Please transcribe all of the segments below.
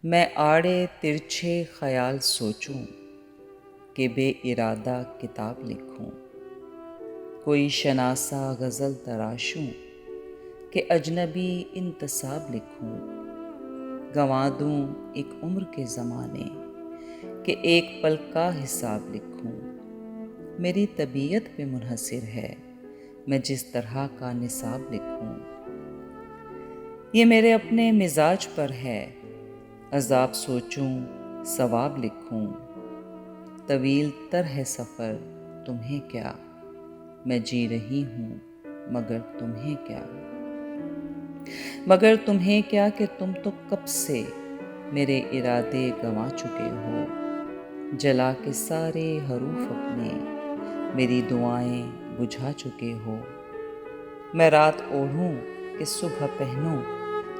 میں آڑے ترچھے خیال سوچوں کہ بے ارادہ کتاب لکھوں، کوئی شناسا غزل تراشوں کہ اجنبی انتساب لکھوں، گنوا دوں ایک عمر کے زمانے کہ ایک پل کا حساب لکھوں۔ میری طبیعت پہ منحصر ہے میں جس طرح کا نصاب لکھوں، یہ میرے اپنے مزاج پر ہے عذاب سوچوں ثواب لکھوں۔ طویل تر ہے سفر تمہیں کیا، میں جی رہی ہوں مگر تمہیں کیا، مگر تمہیں کیا کہ تم تو کب سے میرے ارادے گنوا چکے ہو، جلا کے سارے حروف اپنے میری دعائیں بجھا چکے ہو۔ میں رات اوڑھوں کہ صبح پہنوں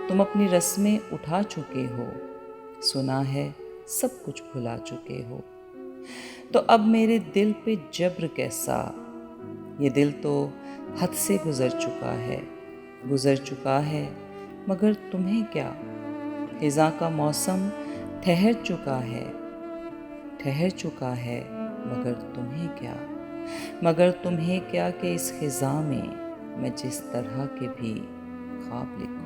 تم اپنی رسمیں اٹھا چکے ہو، سنا ہے سب کچھ بھلا چکے ہو۔ تو اب میرے دل پہ جبر کیسا، یہ دل تو حد سے گزر چکا ہے مگر تمہیں کیا، خزاں کا موسم ٹھہر چکا ہے مگر تمہیں کیا کہ اس خزاں میں جس طرح کے بھی خواب لکھوں۔